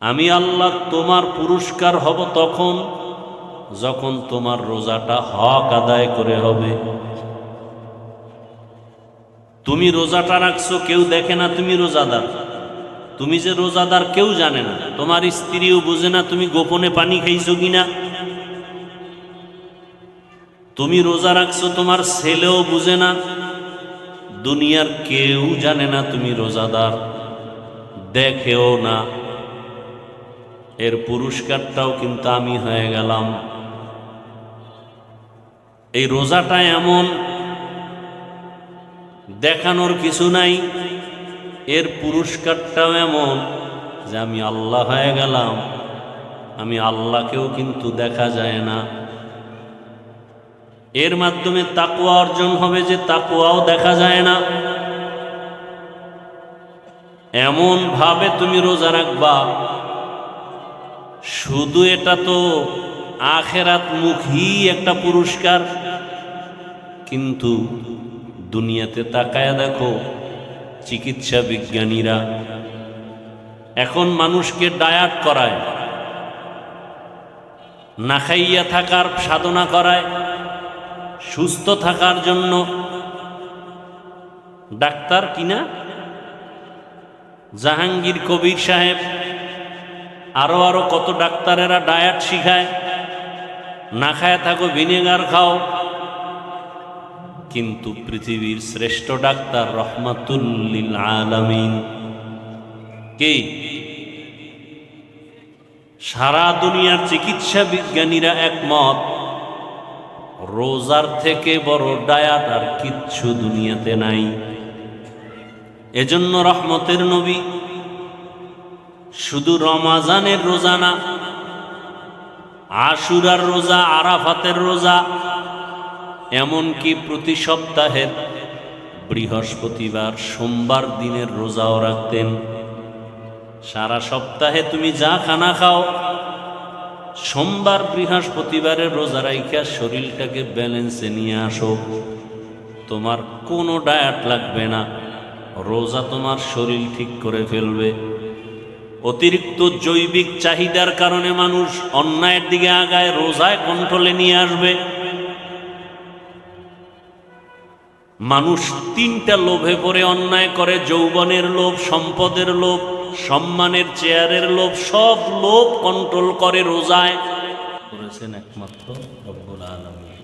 আমি আল্লাহ তোমার পুরস্কার হব তখন যখন তোমার রোজাটা হক আদায় করে হবে। তুমি রোজাটা রাখছো, কেউ দেখে না তুমি রোজাদার। তুমি যে রোজাদার কেউ জানে না, তোমার স্ত্রীও বুঝে না তুমি গোপনে পানি খাইছো কিনা। তুমি রোজা রাখছো, তোমার ছেলেও বুঝে না, দুনিয়ার কেউ জানে না তুমি রোজাদার, দেখেও না। এর পুরস্কারটাও কিন্তু আমি হয়ে গেলাম। এই রোজাটা এমন, দেখানোর কিছু নাই। এর পুরস্কারটাও এমন যে আমি আল্লাহ হয়ে গেলাম। আমি আল্লাহকেও কিন্তু দেখা যায় না। এর মাধ্যমে তাকওয়া অর্জন হবে, যে তাকওয়াও দেখা যায় না। এমন ভাবে তুমি রোজা রাখবা, শুধু এটা তো আখেরাত মুখী একটা পুরস্কার, কিন্তু দুনিয়াতে তাকায়া দেখো, চিকিৎসা বিজ্ঞানীরা এখন মানুষকে ডায়েট করায়, না খাইয়া থাকার সাধনা করায়, সুস্থ থাকার জন্য। ডাক্তার কিনা জাহাঙ্গীর কবির সাহেব, আরো আরো কত ডাক্তারেরা ডায়েট শিখায়, না খায় থাকো, ভিনেগার খাও। কিন্তু পৃথিবীর শ্রেষ্ঠ ডাক্তার রহমাতুল লিল আলামিন কে? সারা দুনিয়ার চিকিৎসা বিজ্ঞানীরা একমত, রোজার থেকে বড় ডায়েট আর কিচ্ছু দুনিয়াতে নাই। এজন্য রহমতের নবী শুধু রমাজানের রোজা না, আশুরার রোজা, আরাফাতের রোজা, এমনকি প্রতি সপ্তাহের বৃহস্পতিবার, সোমবার দিনের রোজাও রাখতেন। সারা সপ্তাহে তুমি যা খানা খাও, সোমবার বৃহস্পতিবারের রোজা রাইখা শরীরটাকে ব্যালেন্সে নিয়ে আসো। তোমার কোনো ডায়েট লাগবে না, রোজা তোমার শরীর ঠিক করে ফেলবে। অতিরিক্ত জৈবিক চাহিদার কারণে মানুষ অন্যায়ের দিকে আগায়, রোজায় কন্ট্রোলে নিয়ে আসবে। মানুষ তিনটা লোভে পড়ে অন্যায় করে: যৌবনের লোভ, সম্পদের লোভ, সম্মানের চেয়ারের লোভ। সব লোভ কন্ট্রোল করে রোজায়। করেছেন একমাত্র রব্বুল আলামিন।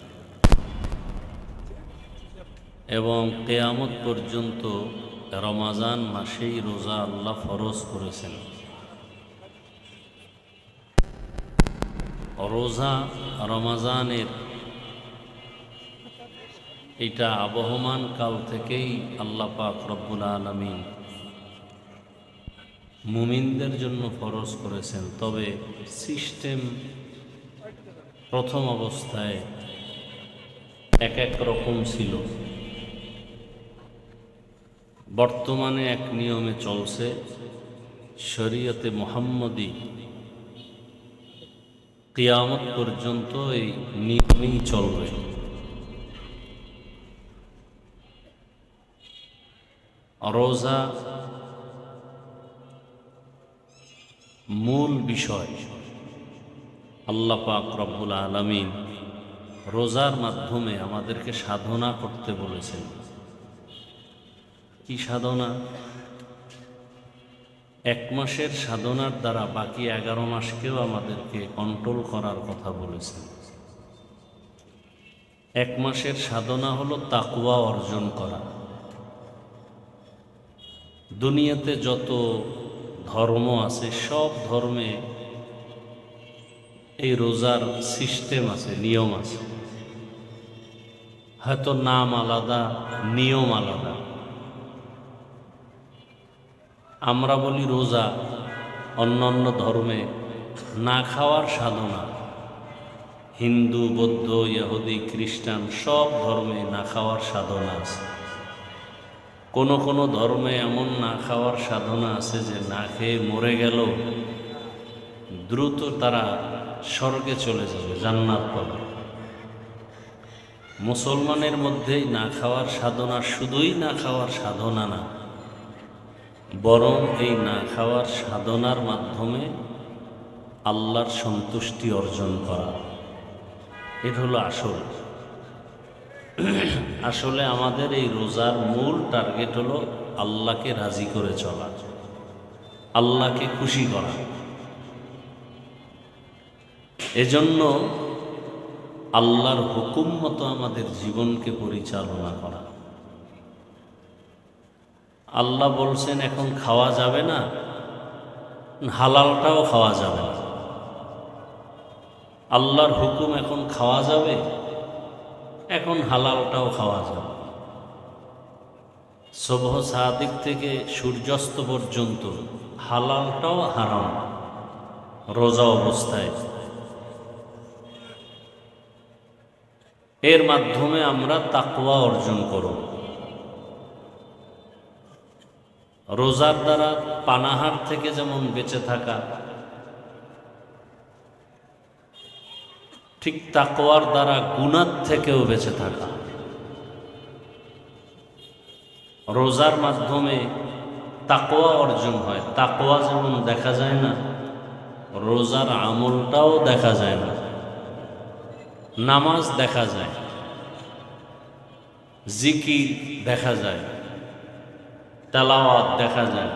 এবং কিয়ামত পর্যন্ত রমজান মাসেই রোজা আল্লাহ ফরজ করেছেন। রোজা রমজানের এটা আবহমান কাল থেকেই আল্লাহ পাক রব্বুল আলামিন মুমিনদের জন্য ফরজ করেছেন। তবে সিস্টেম প্রথম অবস্থায় এক এক রকম ছিল, বর্তমানে এক নিয়মে চলছে। শরীয়তে মুহাম্মদী কিয়ামত পর্যন্ত এই নিয়মেই চলবে। রোজা মূল বিষয়। আল্লাহ পাক রব্বুল আলামিন রোজার মাধ্যমে আমাদেরকে সাধনা করতে বলেছেন। কি সাধনা? এক মাসের সাধনার দ্বারা বাকি 11 মাসকেও আমাদেরকে কন্ট্রোল করার কথা বলেছেন। এক মাসের সাধনা হলো তাকওয়া অর্জন করা। দুনিয়াতে যত ধর্ম আছে, সব ধর্মে এই রোজার সিস্টেম আছে, নিয়ম আছে। হয়তো নাম আলাদা, নিয়ম আলাদা। আমরা বলি রোজা, অন্যান্য ধর্মে না খাওয়ার সাধনা। হিন্দু, বৌদ্ধ, ইহুদি, খ্রিস্টান সব ধর্মে না খাওয়ার সাধনা আছে। কোনো কোনো ধর্মে এমন না খাওয়ার সাধনা আছে যে না খেয়ে মরে গেল দ্রুত তারা স্বর্গে চলে যাবে, জান্নাত পাবে। মুসলমানের মধ্যেই না খাওয়ার সাধনা শুধুই না খাওয়ার সাধনা না, বরং এই না খাওয়ার সাধনার মাধ্যমে আল্লাহর সন্তুষ্টি অর্জন করা, এটা হলো আসল। আসলে আমাদের এই রোজার মূল টার্গেট হলো আল্লাহকে রাজি করে চলা, আল্লাহকে খুশি করা। এজন্য আল্লাহর হুকুম মতো আমাদের জীবনকে পরিচালনা করা। আল্লাহ বলছেন এখন খাওয়া যাবে না, হালালটাও খাওয়া যাবে না। আল্লাহর হুকুম এখন খাওয়া যাবে, এখন হালালটাও খাওয়া যাবে। সুবহ সাদিক থেকে সূর্যাস্ত পর্যন্ত হালালটাও হারাম রোজা অবস্থায়। এর মাধ্যমে আমরা তাকওয়া অর্জন করব। রোজার দ্বারা পানাহার থেকে যেমন বেঁচে থাকা, ঠিক তাকওয়ার দ্বারা গুনাহ থেকেও বেঁচে থাকা। রোজার মাধ্যমে তাকওয়া অর্জন হয়। তাকওয়া যেমন দেখা যায় না, রোজার আমলটাও দেখা যায় না। নামাজ দেখা যায়, জিকির দেখা যায়, তেলাওয়াত দেখা যায়,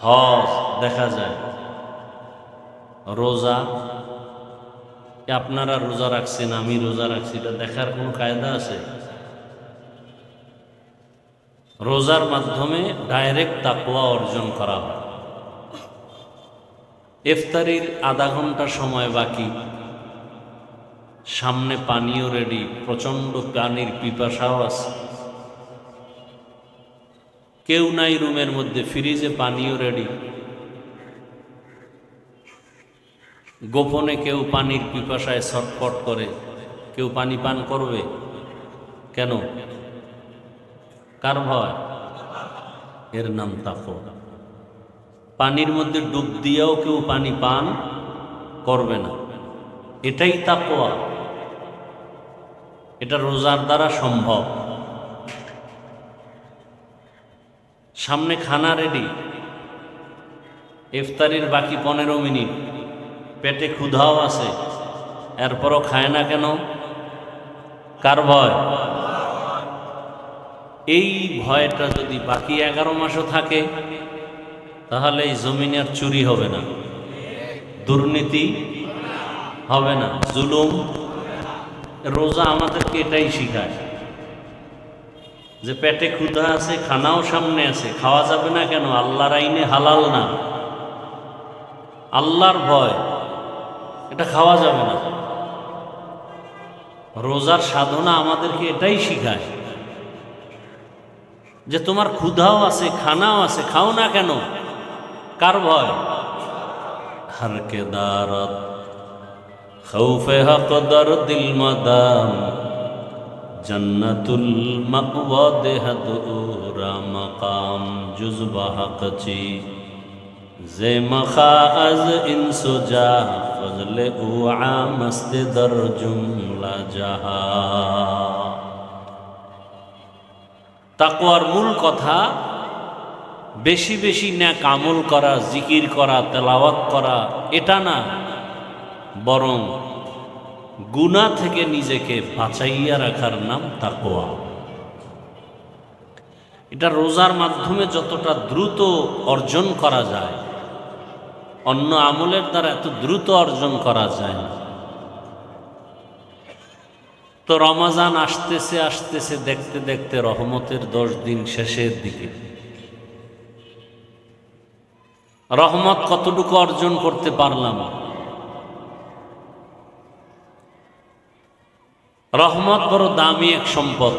হজ দেখা যায়। রোজা, আপনারা রোজা রাখছেন, আমি রোজা রাখছি, এটা দেখার কোনো কায়দা আছে? রোজার মাধ্যমে ডাইরেক্ট তাকওয়া অর্জন করা হয়। ইফতারির আধা ঘন্টা সময় বাকি, সামনে পানীয় রেডি, প্রচণ্ড পানির পিপাসাও আছে, কেউ নাই রুমের মধ্যে, ফ্রিজে পানীয় রেডি। গোপনে কেউ পানির পিপাসায় ছটফট করে, কেউ পানি পান করবে কেন? কার ভয়? এর নাম তাকওয়া। পানির মধ্যে ডুব দিয়েও কেউ পানি পান করবে না, এটাই তাকওয়া। এটা রোজার দ্বারা সম্ভব। সামনে খানা রেডি, ইফতারির বাকি 15 মিনিট, পেটে ক্ষুধাও আছে, এরপরও খায় না কেন? কার ভয়? এই ভয়টা যদি বাকি 11 মাসও থাকে, তাহলে এই জমিনে আর চুরি হবে না, দুর্নীতি হবে না, জুলুম। রোজা আমাদেরকে এটাই শিখায় যে পেটে ক্ষুধা আছে, খানাও সামনে আছে, খাওয়া যাবে না কেন? আল্লাহর আইনে হালাল না, আল্লাহর ভয়, এটা খাওয়া যাবে না। রোজার সাধনা আমাদেরকে এটাই শিখায় যে তোমার ক্ষুধাও আছে, খানাও আছে, খাও না কেন? কার ভয়? হর কে দারত খৌফে হক দরদিল মাদাম জন্নতুল মাকওয়া দেহদুরা মাকাম জুজবা হকচি জে মখাজ ইনসুজা ফজলে উ আমস্তে দর জুমলা জাহা। তাকওয়ার মূল কথা বেশি বেশি নেক আমল করা, জিকির করা, তেলাওয়াত করা, এটা না, বরং গুনাহ থেকে নিজেকে বাঁচাইয়া রাখার নাম তাকওয়া। এটা রোজার মাধ্যমে যতটা দ্রুত অর্জন করা যায়, অন্য আমলের দ্বারা এত দ্রুত অর্জন করা যায় না। তো রমজান আসতেছে আসতেছে, দেখতে দেখতে রহমতের 10 দিন শেষের দিকে। রহমত কতটুকু অর্জন করতে পারলাম? রহমত বড় দামি এক সম্পদ।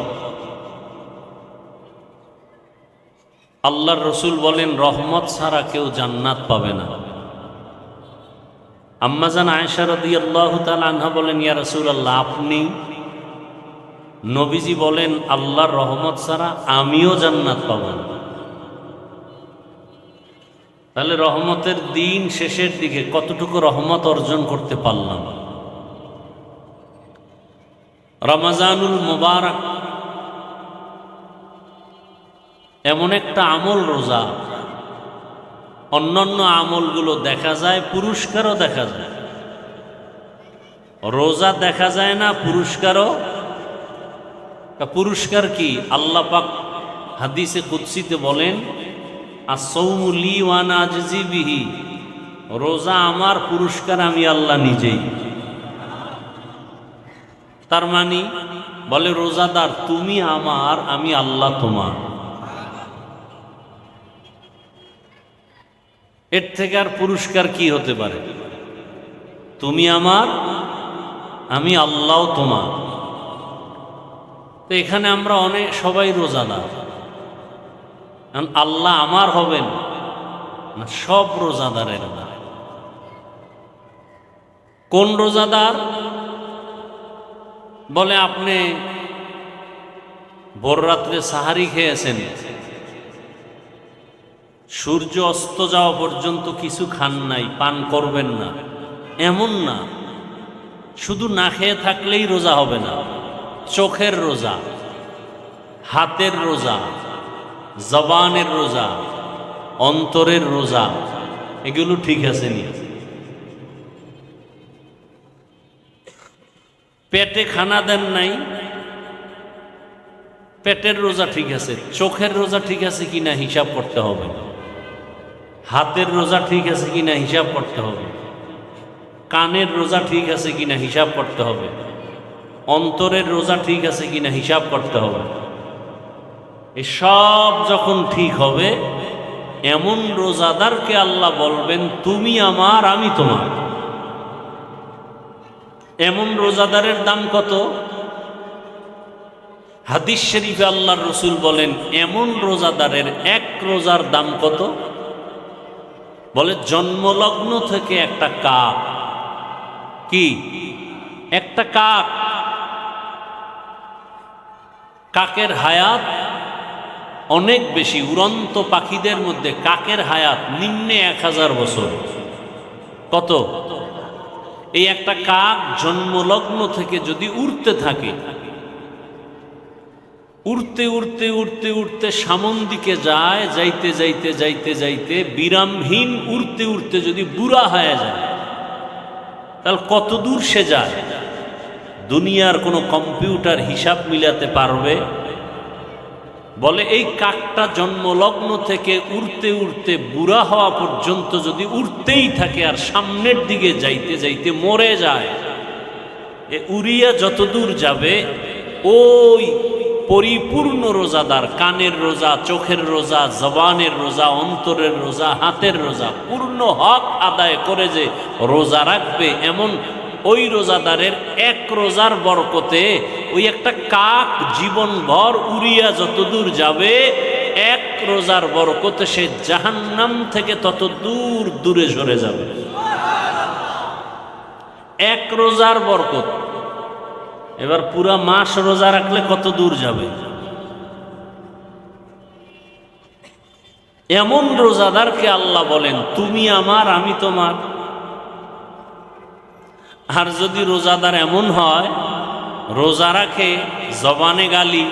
আল্লাহর রসুল বলেন, রহমত ছাড়া কেউ জান্নাত পাবে না। আম্মাজান আয়েশা রাদিয়াল্লাহু তাআলা আনহা বলেন, ইয়া রাসূলুল্লাহ, আপনি? নবীজি বলেন, আল্লাহর রহমত ছাড়া আমিও জান্নাত পাব না। তাহলে রহমতের দিন শেষের দিকে কতটুকু রহমত অর্জন করতে পারলাম? রমজানুল মুবারক এমন একটা আমল, রোজা অন্যান্য আমলগুলো দেখা যায়, পুরস্কারও দেখা যায়। রোজা দেখা যায় না, পুরস্কারও। পুরস্কার কি? আল্লাহ পাক হাদিসে কুদসিতে বলেন, আস-সাওমু লি ওয়া আনা আজজি বিহি, রোজা আমার, পুরস্কার আমি আল্লাহ নিজেই। তার মানে বলে রোজাদার, তুমি আমার, আমি আল্লাহ তোমার। এর থেকে আর পুরস্কার কি হতে পারে? তুমি আমার, আমি আল্লাহ তোমার। তো এখানে আমরা অনেক সবাই রোজাদার, আল্লাহ আমার হবেন না, সব রোজাদারের না। কোন রোজাদার? বলে আপনি ভোর রাত্রে সাহারি খেয়েছেন, সূর্য অস্ত যাওয়া পর্যন্ত কিছু খান নাই, পান করবেন না, এমন না। শুধু না খেয়ে থাকলেই রোজা হবে না। চোখের রোজা, হাতের রোজা, জবানের রোজা, অন্তরের রোজা, এগুলো ঠিক আছে নি? পেটে খানা দেন নাই, পেটের রোজা ঠিক আছে। চোখের রোজা ঠিক আছে কিনা হিসাব করতে হবে। হাতের রোজা ঠিক আছে কিনা হিসাব করতে হবে। কানের রোজা ঠিক আছে কিনা হিসাব করতে হবে। অন্তরের রোজা ঠিক আছে কিনা হিসাব করতে হবে। এসব যখন ঠিক হবে, এমন রোজাদারকে আল্লাহ বলবেন, তুমি আমার, আমি তোমার। এমন রোজাদারের দাম কত? হাদিস শরীফে আল্লাহর রাসূল বলেন, এমন রোজাদারের এক রোজার দাম কত? বলে জন্মলগ্ন থেকে একটা কাক, কি একটা কাক, কাকের হায়াত অনেক বেশি। উড়ন্ত পাখিদের মধ্যে কাকের হায়াত নিম্নে 1000 বছর। কত? এই একটা কাক জন্মলগ্ন থেকে যদি উড়তে থাকে, উড়তে উড়তে উড়তে উড়তে সামন দিকে যায়, যাইতে যাইতে যাইতে যাইতে বিরামহীন উড়তে উড়তে যদি বুড়া হয়ে যায়, তাহলে কত দূর সে যায়? দুনিয়ার কোনো কম্পিউটার হিসাব মিলাতে পারবে? বলে এই কাকটা জন্মলগ্ন থেকে উড়তে উড়তে বুড়া হওয়া পর্যন্ত যদি উড়তেই থাকে আর সামনের দিকে যাইতে যাইতে মরে যায়, এ উড়িয়া যত দূর যাবে, ওই পরিপূর্ণ রোজাদার, কানের রোজা, চোখের রোজা, জবানের রোজা, অন্তরের রোজা, হাতের রোজা, পূর্ণ হক আদায় করে যে রোজা রাখবে, এমন ওই রোজাদারের এক রোজার বরকতে ওই একটা কাক জীবনভর উড়িয়া যত দূর যাবে, এক রোজার বরকতে সে জাহান্নাম থেকে তত দূর দূরে সরে যাবে। এক রোজার বরকত। এবার পুরা মাস রোজা রাখলে কত দূর যাবে? এমন রোজাদারকে আল্লাহ বলেন, তুমি আমার, আমি তোমার। আর যদি রোজাদার এমন হয়, রোজা রাখে, জবানে গালি,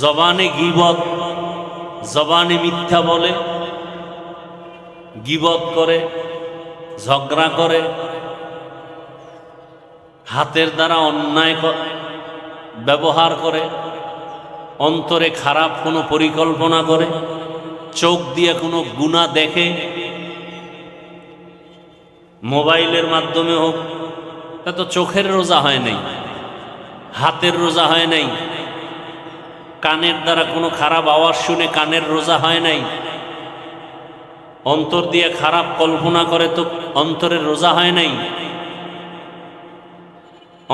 জবানে গীবত, জবানে মিথ্যা বলে, গীবত করে, ঝগড়া করে, হাতের দ্বারা অন্যায় ব্যবহার করে, অন্তরে খারাপ কোনো পরিকল্পনা করে, চোখ দিয়ে কোনো গুনাহ দেখে, মোবাইলের মাধ্যমে হোক, তা তো চোখের রোজা হয় নাই, হাতের রোজা হয় নাই, কানের দ্বারা কোনো খারাপ আওয়াজ শুনে কানের রোজা হয় নাই, অন্তর দিয়ে খারাপ কল্পনা করে তো অন্তরের রোজা হয় নাই।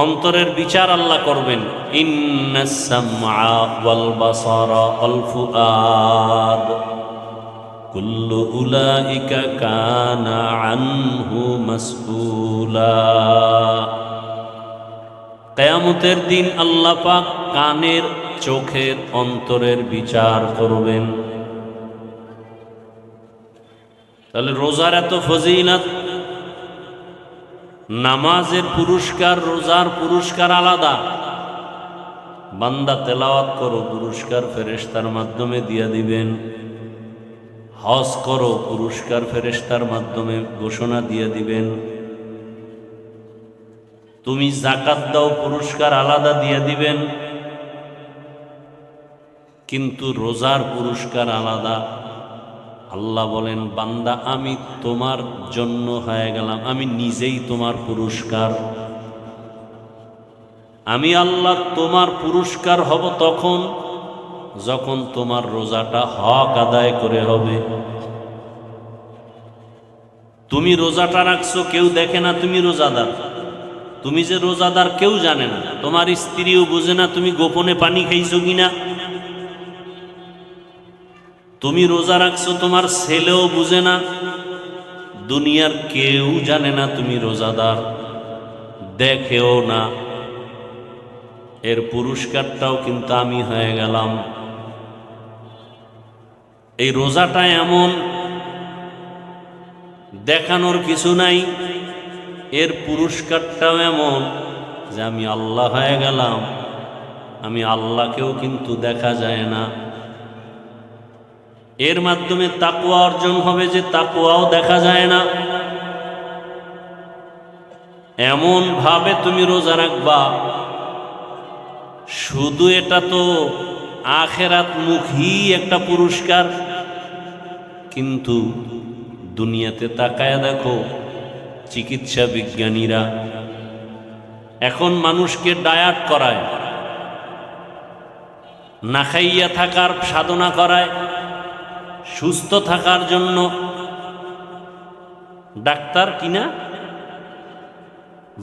অন্তরের বিচার আল্লাহ করবেন। ইন্নাস সামআ ওয়াল বাসারা ওয়াল ফুআদ কুল্লু উলাইকা কানা আনহু মাসউলা। কিয়ামতের দিন আল্লাহ পাক কানের, চোখের, অন্তরের বিচার করবেন। তাহলে রোজার এত ফজিলত, নামাজের পুরস্কার, রোজার পুরস্কার আলাদা। বান্দা তেলাওয়াত করো, পুরস্কার ফেরেশতার মাধ্যমে দিয়া দিবেন। হজ করো, পুরস্কার ফেরেশতার মাধ্যমে ঘোষণা দিয়ে দিবেন। তুমি যাকাত দাও, পুরস্কার আলাদা দিয়ে দিবেন। কিন্তু রোজার পুরস্কার আলাদা। আল্লাহ বলেন, বান্দা আমি তোমার জন্য হয়ে গেলাম, আমি নিজেই তোমার পুরস্কার। আমি আল্লাহ তোমার পুরস্কার হব তখন যখন তোমার রোজাটা হক আদায় করে হবে। তুমি রোজাটা রাখছো, কেউ দেখে না তুমি রোজাদার। তুমি যে রোজাদার কেউ জানে না, তোমার স্ত্রীও বুঝে না তুমি গোপনে পানি খাইছো কিনা। তুমি রোজা রাখছো, তোমার ছেলেও বুঝে না, দুনিয়ার কেউ জানে না তুমি রোজাদার, দেখেও না। এর পুরস্কারটাও কিন্তু আমি হয়ে গেলাম। এই রোজাটা এমন, দেখানোর কিছু নাই। এর পুরস্কারটাও এমন যে আমি আল্লাহ হয়ে গেলাম। আমি আল্লাহকেও কিন্তু দেখা যায় না। এর মাধ্যমে তাকওয়া অর্জন হবে, যে তাকওয়াও দেখা যায় না। এমন ভাবে তুমি রোজা রাখবা, শুধু এটা তো আখেরাত মুখী একটা পুরস্কার, কিন্তু দুনিয়াতে তাকায় দেখো, চিকিৎসা বিজ্ঞানীরা এখন মানুষকে ডায়েট করায়, না খাইয়া থাকার সাধনা করায়, সুস্থ থাকার জন্য। ডাক্তার কিনা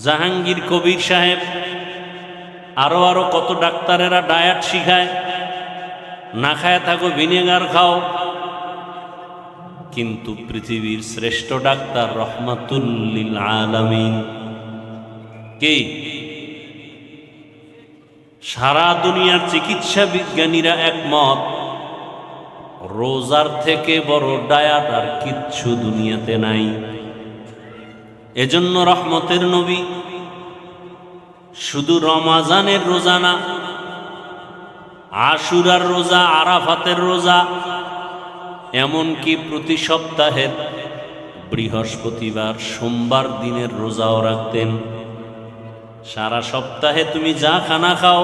জাহাঙ্গীর কবির সাহেব, আরো আরো কত ডাক্তারেরা ডায়েট শিখায়, না খায় থাকো, ভিনেগার খাও। কিন্তু পৃথিবীর শ্রেষ্ঠ ডাক্তার রহমাতুল লিল আলামিন কে? সারা দুনিয়ার চিকিৎসা বিজ্ঞানীরা একমত, রোজার থেকে বড় ডায়েট আর কিচ্ছু দুনিয়াতে নাই। এজন্য রহমতের নবী শুধু রমাজানের রোজা না, আশুরার রোজা, আরাফাতের রোজা, এমনকি প্রতি সপ্তাহের বৃহস্পতিবার, সোমবার দিনের রোজাও রাখতেন। সারা সপ্তাহে তুমি যা খানা খাও,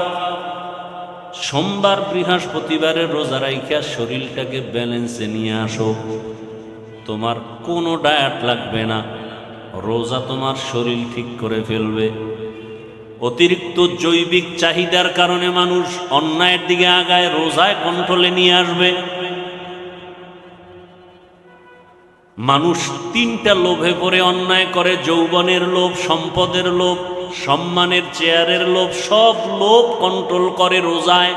সোমবার বৃহস্পতিবারের রোজা রাইখা শরীরটাকে ব্যালেন্সে নিয়ে আসো। তোমার কোনো ডায়েট লাগবে না, রোজা তোমার শরীর ঠিক করে ফেলবে। অতিরিক্ত জৈবিক চাহিদার কারণে মানুষ অন্যায়ের দিকে আগায়, রোজায় কন্ট্রোলে নিয়ে আসবে। মানুষ তিনটা লোভে পড়ে অন্যায় করে: যৌবনের লোভ, সম্পদের লোভ, সম্মানের চেয়ারের লোভ। সব লোভ কন্ট্রোল করে রোজায়।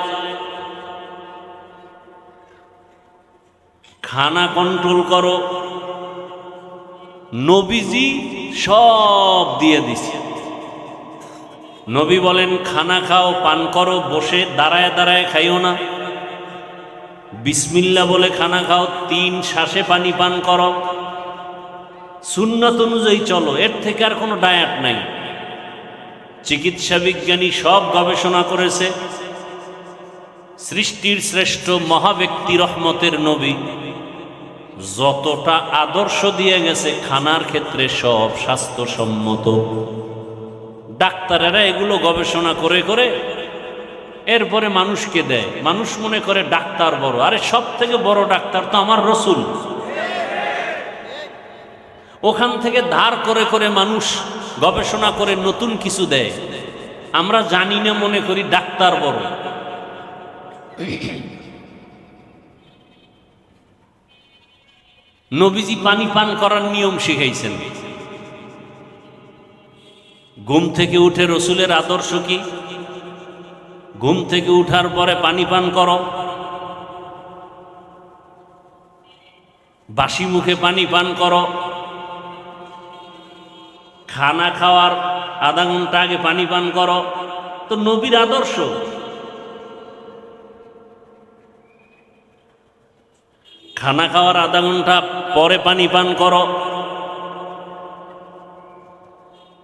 খানা কন্ট্রোল করো, নবীজি সব দিয়ে দিছে। নবী বলেন, খানা খাও, পান করো, বসে দাঁড়ায় দাঁড়ায় খাইও না। বিসমিল্লাহ বলে খানা খাও, 3 শ্বাসে পানি পান করো, সুন্নাত অনুযায়ী চলো। এর থেকে আর কোনো ডায়েট নাই। চিকিৎসা বিজ্ঞানী সব গবেষণা করেছে। সৃষ্টির শ্রেষ্ঠ মহাব্যক্তি রহমতের নবী যতটা আদর্শ দিয়ে গেছে খানার ক্ষেত্রে, সব স্বাস্থ্যসম্মত। ডাক্তারেরা এগুলো গবেষণা করে করে এরপরে মানুষকে দেয়। মানুষ মনে করে ডাক্তার বড়। আরে সব থেকে বড় ডাক্তার তো আমার রসুল। ওখান থেকে ধার করে করে মানুষ গবেষণা করে নতুন কিছু দেয়। আমরা জানি না, মনে করি ডাক্তার বড়। নবীজি পানি পান করার নিয়ম শিখাইছেন। ঘুম থেকে উঠে রসুলের আদর্শ কি? ঘুম থেকে উঠার পরে পানি পান করো, বাসি মুখে পানি পান করো, খানা খাওয়ার আধা ঘন্টা আগে পানি পান করো। তো নবীর আদর্শ। খানা খাওয়ার আধা ঘন্টা পরে পানি পান করো।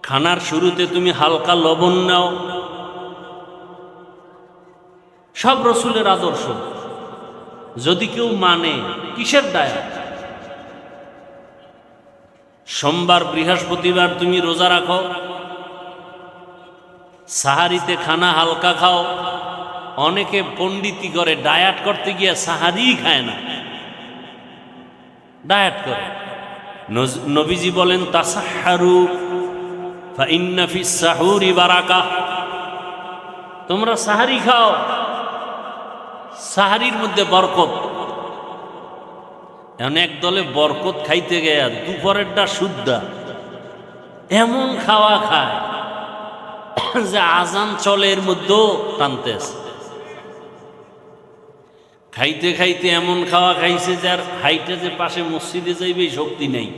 খানার শুরুতে তুমি হালকা লবণ নাও। সব রসুলের আদর্শ। যদি কেউ মানে, কিসের ডায়েট? সোমবার বৃহস্পতিবার তুমি রোজা রাখো, সাহারিতে খানা হালকা খাও। অনেকে পণ্ডিতি করে, ডায়েট করতে গিয়ে সাহারিই খায় না, ডায়েট করে। নবীজি বলেন তাসাহহারু ফা ইন্না ফিস সাহুরি বারাকাহ, তোমরা সাহারি খাও, সাহারির মধ্যে বরকত। এখন এক দলে বরকত খাইতে গিয়া দুপুরেরটা শুদ্ধা এমন খাওয়া খায় যে আজান চলে এর মধ্যেও টানতেছে। খাইতে খাইতে এমন খাওয়া খাইছে যার হাইটে যে পাশে মসজিদে যাইবে শক্তি নেই,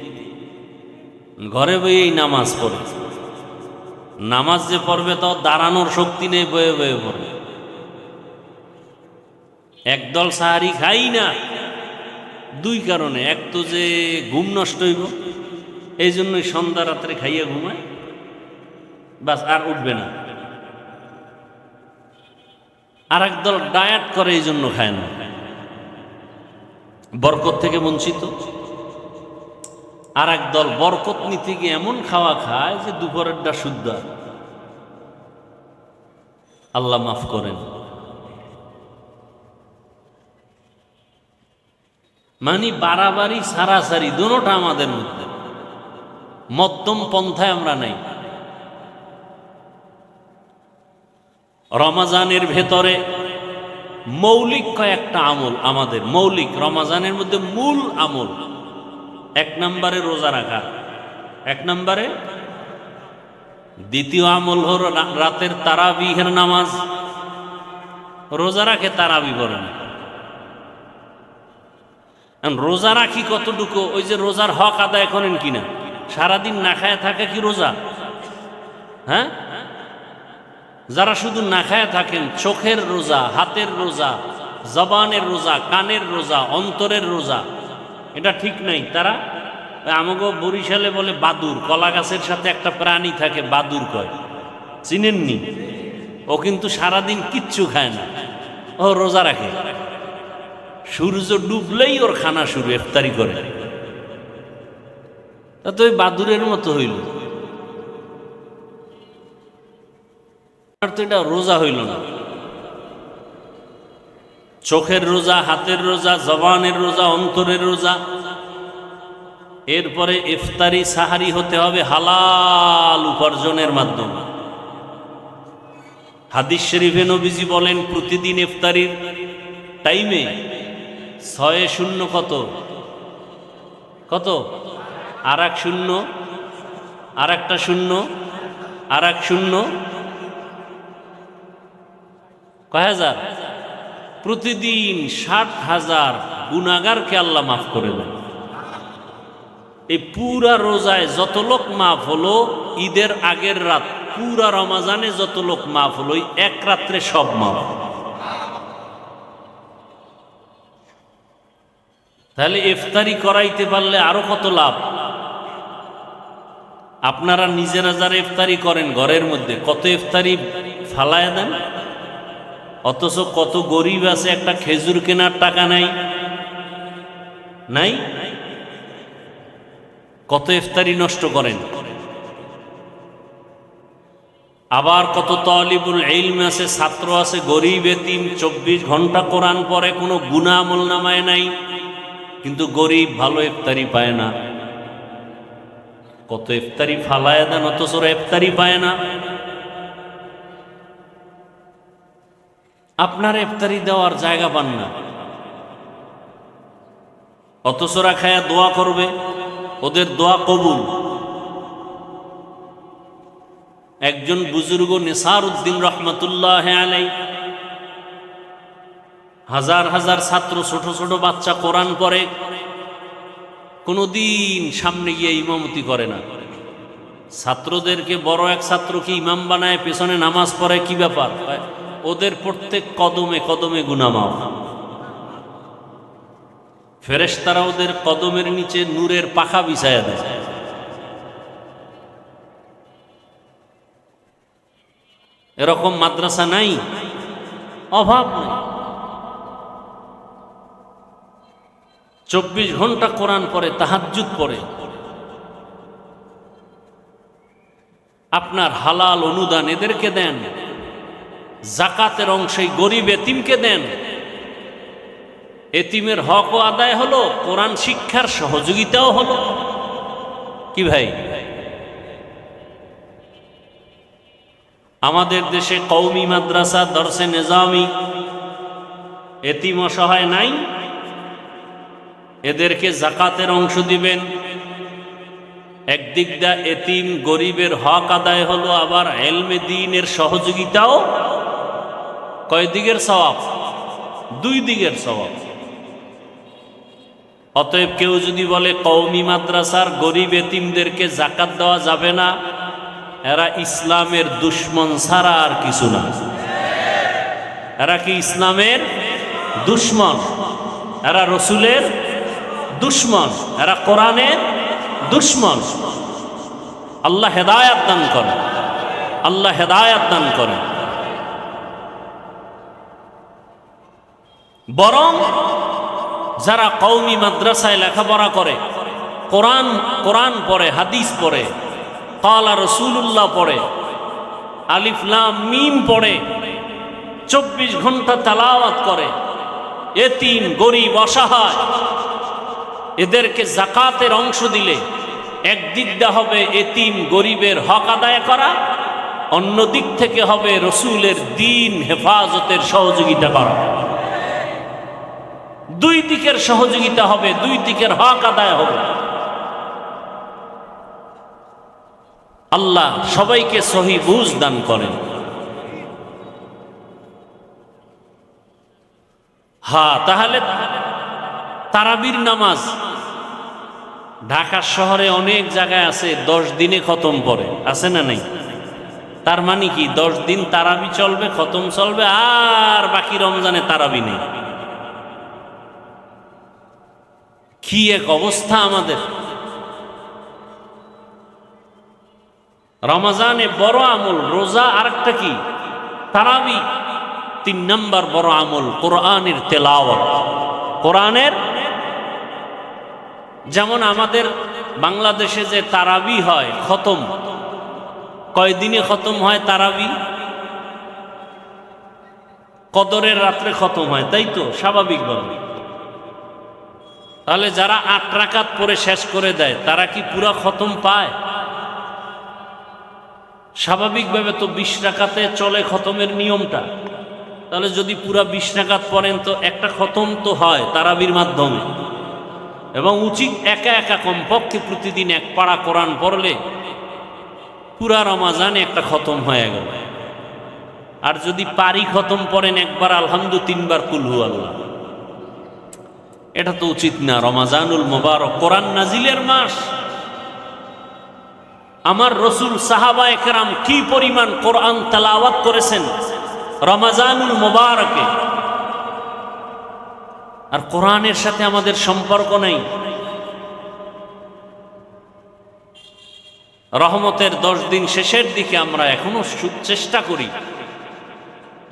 ঘরে বইয়েই নামাজ পড়ে। নামাজ যে পড়বে তাও দাঁড়ানোর শক্তি নেই, বয়ে বয়ে পড়বে। একদল সাহারি খাই না দুই কারণে, এক তো যে ঘুম নষ্ট হইব, এই জন্যই সন্ধ্যা রাত্রে খাইয়া ঘুমায়, বাস আর উঠবে না। আর একদল ডায়েট করে, এই জন্য খায় না, বরকত থেকে বঞ্চিত। আর একদল বরকত নিতে গিয়ে এমন খাওয়া খায় যে দুপুরেরটা শুদ্ধ। আল্লাহ মাফ করেন। মানে বাড়াবাড়ি সারাসারি দুটোটা আমাদের মধ্যে, মধ্যম পন্থায় আমরা নাই। রমাজানের ভেতরে মৌলিক কয়েকটা আমল আমাদের, মৌলিক রমাজানের মধ্যে মূল আমল। এক নম্বরে রোজা রাখা, এক নম্বরে। দ্বিতীয় আমল হল রাতের তারাবিহের নামাজ। রোজা রাখে তারাবি পড়ে না। রোজা রাখি কতটুকু, ওই যে রোজার হক আদায় করেন কিনা? সারাদিন না খায় থাকে কি রোজা? হ্যাঁ, যারা শুধু না খায় থাকেন, চোখের রোজা, হাতের রোজা, জবানের রোজা, কানের রোজা, অন্তরের রোজা, এটা ঠিক নাই। তারা আমাকে বরিশালে বলে বাদুর, কলা গাছের সাথে একটা প্রাণী থাকে বাদুর কয়, চিনেননি? ও কিন্তু সারাদিন কিচ্ছু খায় না, ও রোজা রাখে। সূর্য ডুবলেই ওর খানা শুরু, ইফতারি করে। তা তো ওই বাদুরের মতো হইল, আর তো এটা রোজা হইল না। চোখের রোজা, হাতের রোজা, জবানের রোজা, অন্তরের রোজা। এরপরে ইফতারি সাহারি হতে হবে হালাল উপার্জনের মাধ্যমে। হাদিস শরীফে নবীজি বলেন প্রতিদিন ইফতারির টাইমে 6 কত কত, আর এক শূন্য, আর একটা শূন্য, আর এক শূন্য, কয় হাজার? প্রতিদিন 60,000 গুনাহগারকে আল্লাহ মাফ করে দেন। এই পুরা রোজায় যত লোক মাফ হলো, ঈদের আগের রাত পুরা রমাজানে যত লোক মাফ হলো, এক রাত্রে সব মাফ। তাহলে ইফতারি করাইতে পারলে আরো কত লাভ। আপনারা নিজেরা যারা ইফতারি করেন ঘরের মধ্যে, কত ইফতারি ফালায় দেন, অথচ কত গরিব আছে একটা খেজুর কেনার টাকা নাই, নাই, কত ইফতারি নষ্ট করেন। আবার কত তালিবুল ইলম আছে, ছাত্র আছে, গরিব এতিম, 24 ঘন্টা কোরআন পড়ে, কোনো গুনাহ আমল নামায় নাই, কিন্তু গরিব ভালো ইফতারি পায় না। কত ইফতারি ফালায় দেন, অথচ ইফতারি পায় না। আপনার ইফতারি দেওয়ার জায়গা পান না, অথচ খায়া দোয়া করবে, ওদের দোয়া কবুল। একজন বুজুর্গ নেসার উদ্দিন রহমতুল্লাহ আলাই, হাজার হাজার ছাত্র, ছোট ছোট বাচ্চা কোরআন পড়ে, কোনোদিন সামনে গিয়ে ইমামতি করে না। ছাত্রদেরকে বড় এক ছাত্রকে ইমাম বানায়, পেছনে নামাজ পড়ে, কি ব্যাপার? ওদের প্রত্যেক কদমে কদমে গুনাহ মাফ। ফেরেশতারা ওদের কদমের নিচে নূরের পাখা বিছায়া দেয়। এরকম মাদ্রাসা নাই, অভাব নেই। 24 ঘন্টা কোরআন পড়ে, তাহাজ্জুদ পড়ে, আপনার হালাল অনুদান এদেরকে দেন, জাকাতের অংশে গরিব এতিমকে দেন। এতিমের হকও আদায় হলো, কোরআন শিক্ষার সহযোগিতাও হলো। কি ভাই, আমাদের দেশে কওমি মাদ্রাসা, দরসে নিজামি, এতিম অসহায় নাই, এদেরকে জাকাতের অংশ দিবেন। একদিক দা এতিম গরিবের হক আদায় হলো, আবার ইলমে দ্বীনের সহযোগিতাও। কয় দিকের সওয়াব? দুই দিকের সওয়াব। অতএব কেউ যদি বলে কওমি মাদ্রাসার গরিব এতিমদেরকে জাকাত দেওয়া যাবে না, এরা ইসলামের দুশমন ছাড়া আর কিছু না। এরা কি ইসলামের দুশমন? এরা রসুলের দুশমন, এরা কোরআনের দুশমন। আল্লাহ হেদায়াত দান করেন, আল্লাহ হেদায়াত দান করেন। বরং যারা কওমি মাদ্রাসায় লেখাপড়া করে, কোরআন পড়ে, হাদিস পড়ে, ক্বালা রাসূলুল্লাহ পড়ে, আলিফ লাম মিম পড়ে, 24 ঘন্টা তেলাওয়াত করে, এতিম গরিব অসহায় এদেরকে জাকাতের অংশ দিলে একদিক দিয়ে হবে এতিম গরিবের হক আদায় করা, অন্য দিক থেকে হবে রসুলের দ্বীন হেফাজতের সহযোগিতা করা। দুই দিকের সহযোগিতা হবে, দুই দিকের হক আদায় হবে। আল্লাহ সবাইকে সহি বুঝ দান করেন। তাহলে তারাবির নামাজ ঢাকা শহরে অনেক জায়গায় আছে 10 দিনে খতম পড়ে, আছে না নাই? তার মানে কি 10 দিন তারাবি চলবে, খতম চলবে, আর বাকি রমজানে তারাবি নেই। কি এক অবস্থা আমাদের! রমজানে বড় আমল রোজা, আরেকটা কি তারাবি। 3 নম্বর বড় আমল কোরআনের তেলাওয়াত। কোরআনের, যেমন আমাদের বাংলাদেশে যে তারাবি হয় খতম, কয়দিনে খতম হয় তারাবি? কদরের রাত্রে খতম হয়, তাই তো? স্বাভাবিকভাবে। তাহলে যারা 8 রাকাত পরে শেষ করে দেয় তারা কি পুরা খতম পায়? স্বাভাবিকভাবে তো 20 রাকাতে চলে খতমের নিয়মটা। তাহলে যদি পুরা 20 রাকাত পড়েন তো একটা খতম তো হয় তারাবির মাধ্যমে। এবং উচিত একা একা কমপক্ষে প্রতিদিন 1 পারা কোরআন পড়লে পুরা রমজানে একটা খতম হয়ে গেল। আর যদি পারি খতম পড়েন একবার আলহামদু, 3 বার কুল হু আল্লাহ। এটা তো উচিত না। রমজানুল মুবারক, কোরআন নাজিলের মাস। আমার রসুল সাহাবায়ে কেরাম কি পরিমাণ কোরআন তেলাওয়াত করেছেন রমজানুল মুবারকে। আর কোরআনের সাথে আমাদের সম্পর্ক নেই। রহমতের 10 দিন শেষের দিকে আমরা এখনো চেষ্টা করি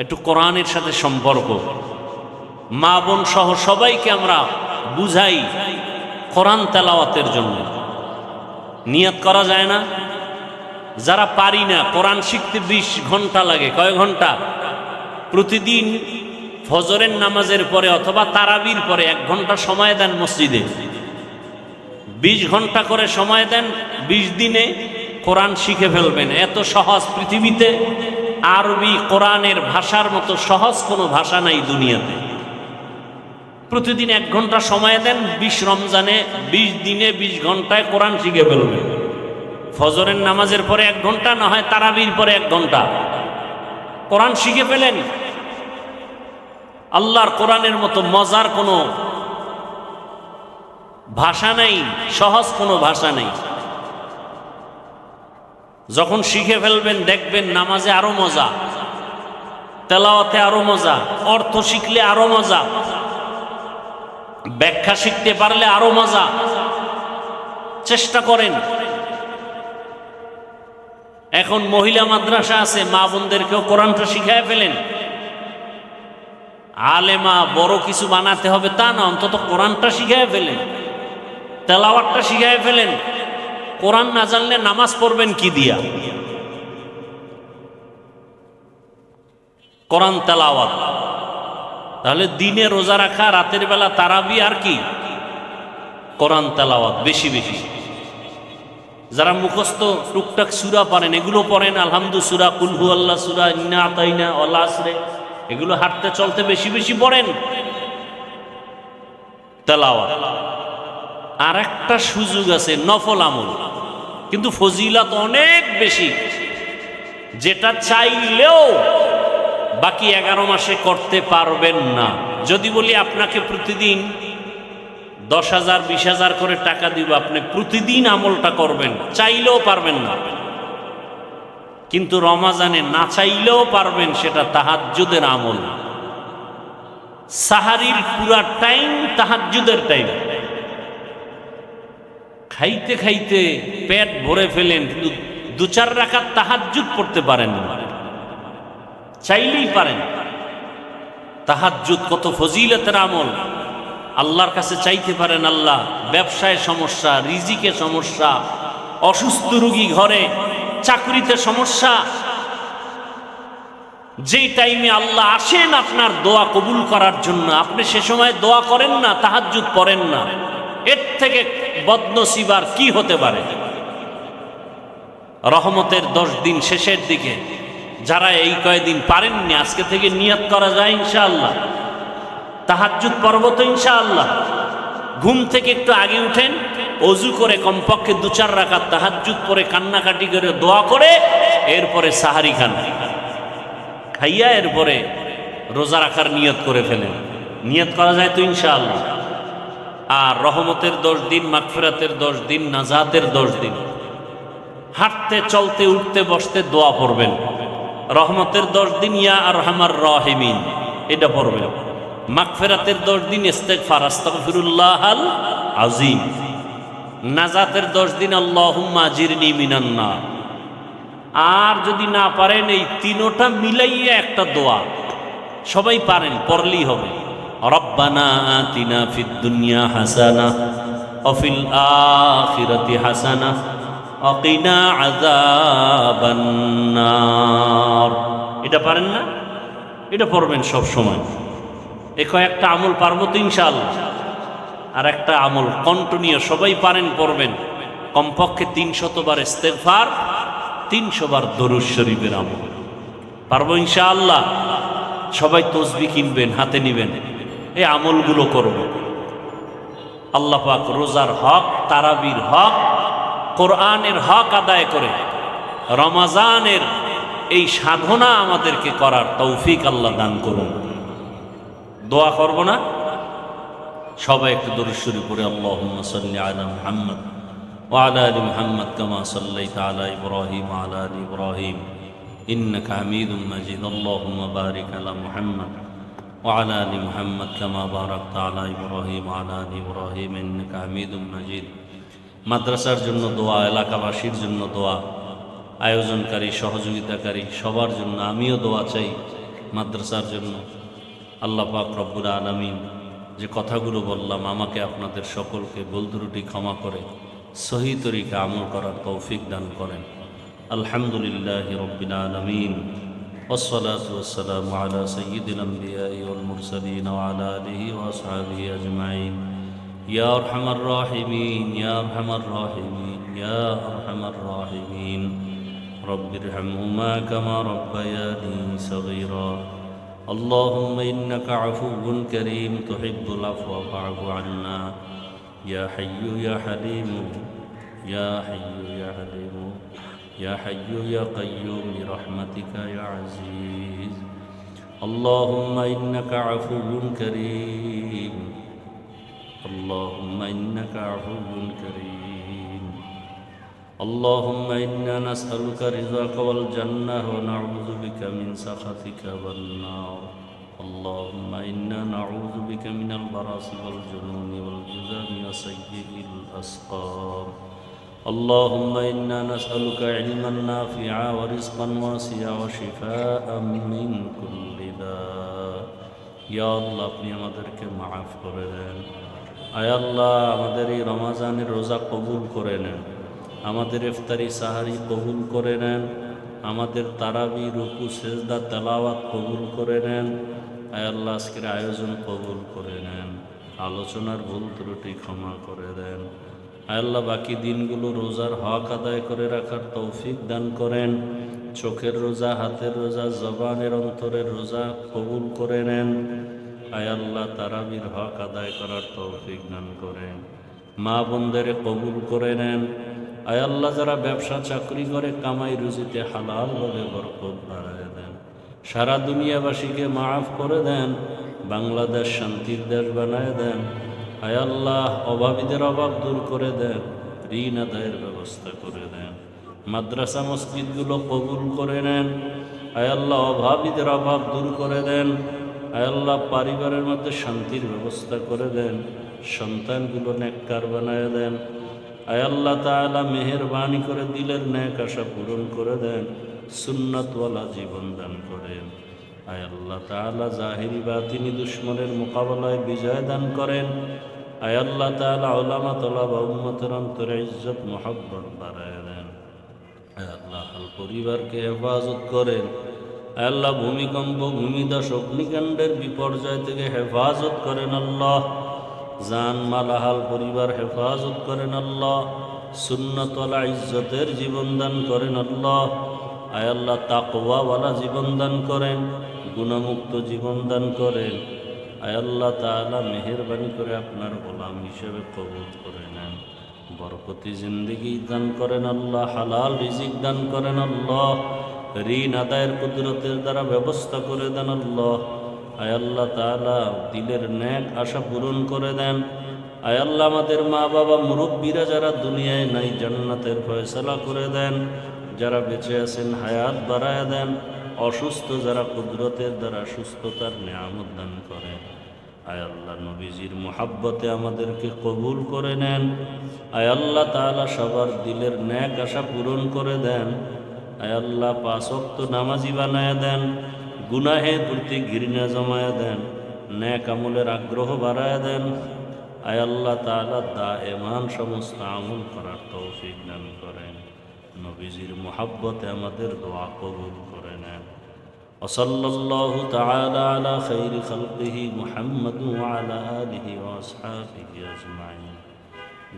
একটু কোরআনের সাথে সম্পর্ক। মা বোন সহ সবাইকে আমরা বুঝাই কোরআন তেলাওয়াতের জন্য। নিয়ত করা যায় না? যারা পারি না, কোরআন শিখতে 20 ঘন্টা লাগে। কয় ঘন্টা? প্রতিদিন ফজরের নামাজের পরে অথবা তারাবির পরে 1 ঘন্টা সময় দেন মসজিদে। 20 ঘন্টা করে সময় দেন, 20 দিনে কোরআন শিখে ফেলবেন। এত সহজ পৃথিবীতে আরবি কোরআনের ভাষার মতো সহজ কোনো ভাষা নাই দুনিয়াতে। প্রতিদিন 1 ঘন্টা সময় দেন, 20 রমজানে 20 দিনে 20 ঘন্টায় কোরআন শিখে ফেলবেন। ফজরের নামাজের পরে 1 ঘন্টা, না হয় তারাবির পরে 1 ঘন্টা কোরআন শিখে ফেলেন। আল্লাহর কোরআনের মতো মজার কোনো ভাষা নাই, সহজ কোনো ভাষা নেই। যখন শিখে ফেলবেন দেখবেন নামাজে আরো মজা, তেলাওয়াতে আরো মজা, অর্থ শিখলে আরো মজা, ব্যাখ্যা শিখতে পারলে আরো মজা। চেষ্টা করেন। এখন মহিলা মাদ্রাসা আছে, মা বোনদেরকেও কোরআনটা শিখায় ফেলেন। আলেমা বড় কিছু বানাতে হবে তা না, অন্তত কোরআনটা শিখায় ফেলেন, তেলাওয়াতটা শিখায় ফেলেন। কোরআন না জানলে নামাজ পড়বেন কি দিয়া? কোরআন তেলাওয়াত। তাহলে দিনে রোজা রাখা, রাতের বেলা তারাবি, আর কি কোরআন তেলাওয়াত বেশি বেশি। যারা মুখস্থ টুকটাক সূরা পারেন এগুলো পড়েন, আলহামদুলিল্লাহ সূরা, কুল হু আল্লাহ সূরা, ইন্না আতাইনা, ওয়াল আসরে, এগুলো হাঁটতে চলতে বেশি বেশি পড়েন তেলাওয়াত। আর একটা সুযোগ আছে নফল আমল, কিন্তু ফজিলত অনেক বেশি, যেটা চাইলেও বাকি 11 মাসে করতে পারবেন না। যদি বলি আপনাকে প্রতিদিন 10,000 20,000 করে টাকা দিব, আপনি প্রতিদিন আমলটা করবেন, চাইলেও পারবেন না। কিন্তু রমাজানে না চাইলেও পারবেন, সেটা তাহাজ্জুদের আমল। সাহারির পুরা টাইম তাহাজ্জুদের টাইম, খাইতে খাইতে পেট ভরে ফেলেন, কিন্তু 2-4 রাকাত তাহাজ্জুদ পড়তে পারেন না, চাইলেই পারেন। তাহাজ্জুদ কত ফজিলতের আমল, আল্লাহর কাছে চাইতে পারেন। আল্লাহ, ব্যবসায় সমস্যা, রিজিকে সমস্যা, অসুস্থ রোগী ঘরে, চাকরিতে সমস্যা, যেই টাইমে আল্লাহ আসেন আপনার দোয়া কবুল করার জন্য, আপনি সে সময় দোয়া করেন না, তাহাজ্জুদ পড়েন না, এর থেকে বদনসিব আর কি হতে পারে? রহমতের 10 দিন শেষের দিকে যারা এই কয়েকদিন পারেননি, আজকে থেকে নিয়ত করা যায় ইনশাআল্লাহ, তাহাজ্জুদ পড়ব তো ইনশাআল্লাহ। ঘুম থেকে একটু আগে উঠেন, অজু করে কমপক্ষে 2-4 রাকাত তাহাজ্জুদ পরে কান্নাকাটি করে দোয়া করে এরপরে সাহারি খান, খাইয়া এরপরে রোজা রাখার নিয়ত করে ফেলেন। নিয়ত করা যায় তো ইনশাআল্লাহ। আর রহমতের 10 দিন, মাগফিরাতের 10 দিন, নাজাতের 10 দিন, হাঁটতে চলতে উঠতে বসতে দোয়া পড়বেন। রহমতের 10 দিন ইয়া আরহামার রাহিমিন, এটা পড়বেন। মাগফিরাতের 10 দিন ইস্তিগফার, আস্তাগফিরুল্লাহাল আযীম। নাজাতের 10 দিন আল্লাহুম্মা আজিরনি মিনান নার। আর যদি না পারেন, এই তিনোটা মিলাইয়া একটা দোয়া সবাই পারেন, পড়লেই হবে। রব্বানা আতিনা ফিদ দুনিয়া হাসানাহ ওয়া ফিল আখিরাতি হাসানাহ ওয়া কিনা আযাবান নার। এটা পারেন না? এটা পড়বেন সব সময়। এ কয়েকটা আমল পারবো তো ইনশাআল্লাহ। আর একটা আমল কন্টিনিউ সবাই পারেন, পড়বেন। কমপক্ষে 300 বার ইস্তেগফার, 300 বার দরুদ শরীফের আমল পারবো ইনশাআল্লাহ। সবাই তসবিহ কিনবেন, হাতে নিবেন, এই আমলগুলো করব। আল্লাহ পাক রোজার হক, তারাবির হক, কোরআনের হক আদায় করে রমাজানের এই সাধনা আমাদেরকে করার তৌফিক আল্লাহ দান করুন। দোয়া করব না? সবাই একটু দরুদ শরীফ পড়ে আল্লাহুম্মা সাল্লি আলা মুহাম্মদ ওয়া আলা আলি মুহাম্মদ কামা সাল্লাইতা আলা ইব্রাহিম ওয়া আলা আলি ইব্রাহিম ইন্নাকা হামিদুম মাজিদ। আল্লাহুম্মা বারিক আলা মুহাম্মদ ওয়া আলা আলি মুহাম্মদ কামা বারাকতা আলা ইব্রাহিম ওয়া আলা আলি ইব্রাহিম ইন্নাকা হামিদুম মাজিদ। মাদ্রাসার জন্য দোয়া, এলাকাবাসীর জন্য দোয়া, আয়োজনকারী, সহযোগিতাকারী সবার জন্য আমিও দোয়া চাই। মাদ্রাসার জন্য আল্লাহ পাক রব্বুল আলামিন যে কথাগুলো বললাম, আমাকে আপনাদের সকলকে ভুল ত্রুটি ক্ষমা করে সহি তরিকা আমল করার তৌফিক দান করেন। আলহামদুলিল্লাহি রাব্বিল আলামিন, ওয়াসসালাতু ওয়াসসালামু আলা সাইয়্যিদিল আমবিয়াই ওয়াল মুরসালিন ওয়া আলা আলিহি ওয়া আসহাবিহি আজমাইন। ইয়া আরহামার রাহিমিন, ইয়া আরহামার রাহিমিন, ইয়া আরহামার রাহিমিন। রব্বিরহামহুমা কামা রাব্বায়ানি সগীরা। اللهم إنك عفو كريم تحب العفو فاعف عنا يا حي يا حليم يا حي يا حليم يا حي يا قيوم برحمتك يا عزيز. اللهم إنك عفو كريم، اللهم إنك عفو كريم. اللهم إنا نسألك رضاك والجنة ونعوذ بك من سخطك والنار. اللهم إنا نعوذ بك من البرص والجنون والجذام وسيء الأسقام. اللهم إنا نسألك علما نافعا ورزقا واسعا وشفاء من كل داء. يا الله আপনি আমাদেরকে মাফ করে দেন। আয় আল্লাহ, আমাদের এই রমজানের রোজা কবুল করে নেন। আমাদের ইফতারি সাহারি কবুল করে নেন, আমাদের তারাবি রুকু সেজদা তেলাওয়াত কবুল করে নেন। আয় আল্লাহ আজকের আয়োজন কবুল করে নেন, আলোচনার ভুল ত্রুটি ক্ষমা করে দেন। আয় আল্লাহ বাকি দিনগুলো রোজার হক আদায় করে রাখার তৌফিক দান করেন। চোখের রোজা, হাতের রোজা, জবানের অন্তরের রোজা কবুল করে নেন। আয় আল্লাহ তারাবির হক আদায় করার তৌফিক দান করেন। মা বোনদের কবুল করে নেন। আয় আল্লাহ যারা ব্যবসা চাকরি করে কামাই রুজিতে হালাল ভাবে বরকত বাড়ায় দেন। সারা দুনিয়াবাসীকে মাফ করে দেন, বাংলাদেশ শান্তির দেশ বানায় দেন। আয় আল্লাহ অভাবীদের অভাব দূর করে দেন, ঋণ আদায়ের ব্যবস্থা করে দেন। মাদ্রাসা মসজিদগুলো কবুল করে নেন। আয় আল্লাহ অভাবীদের অভাব দূর করে দেন। আয় আল্লাহ পরিবারের মধ্যে শান্তির ব্যবস্থা করে দেন, সন্তানগুলো নেককার বানায় দেন। আয় আল্লাহ তাআলা মেহেরবানি করে দিলের ন্যাক আশা পূরণ করে দেন, সুন্নাতওয়ালা জীবন দান করেন। আয় আল্লাহ তাআলা জাহিরি বাতিনি দুশ্মনের মোকাবেলায় বিজয় দান করেন। আয় আল্লাহ তাআলা উলামা তলাবা উম্মতের অন্তরে ইজ্জত মুহাব্বত বাড়ায় দেন। আয় আল্লাহ আল পরিবারকে হেফাজত করেন। আয় আল্লাহ ভূমিকম্প, ভূমিধস, অগ্নিকাণ্ডের বিপর্যয় থেকে হেফাজত করেন আল্লাহ। জান মাল আহাল পরিবার হেফাজত করেন আল্লাহ। সুন্নতওয়ালা ইজ্জতের জীবন দান করেন আল্লাহ। আয় আল্লাহ তাকওয়াওয়ালা জীবন দান করেন, গুণমুক্ত জীবন দান করেন। আয় আল্লাহ তাআলা মেহেরবানি করে আপনার গোলাম হিসেবে কবুল করে নেন। বরকতি জিন্দেগি দান করেন আল্লাহ, হালাল রিজিক দান করেন আল্লাহ। ঋণ আদায়ের কুদরতের দ্বারা ব্যবস্থা করে দেন আল্লাহ। আয় আল্লাহ তাআলা দিলের ন্যাক আশা পূরণ করে দেন। আয় আল্লাহ আমাদের মা বাবা মুরব্বীরা যারা দুনিয়ায় নাই জান্নাতের ফয়সালা করে দেন। যারা বেঁচে আছেন হায়াত বাড়ায় দেন। অসুস্থ যারা কুদরতের দ্বারা সুস্থতার নিয়ামত দান করেন। আয় আল্লাহ নবীজির মুহাব্বতে আমাদেরকে কবুল করে নেন। আয় আল্লাহ তাআলা সবার দিলের ন্যাক আশা পূরণ করে দেন। আয় আল্লাহ পাঁচ ওয়াক্ত নামাজি বানায় দেন, গুনাহের প্রতি ঘৃণা জমায়া দেন, ন্যাক আমলের আগ্রহ বাড়ায় দেন। আয় আল্লাহ তাআলা দায়েমান সমস্ত আমল করার তৌফিক দান করেন। নবীজির মুহাব্বতে আমাদের দোয়া কবুল করে নেন। ওয়াসাল্লাল্লাহু তাআলা আলা খাইরি খালকিহি মুহাম্মাদ ওয়া আলা আলিহি ওয়া আসহাবিহি আজমাইন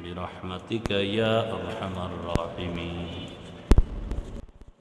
বিরহমাতিকা ইয়া আরহামার রাহিমিন।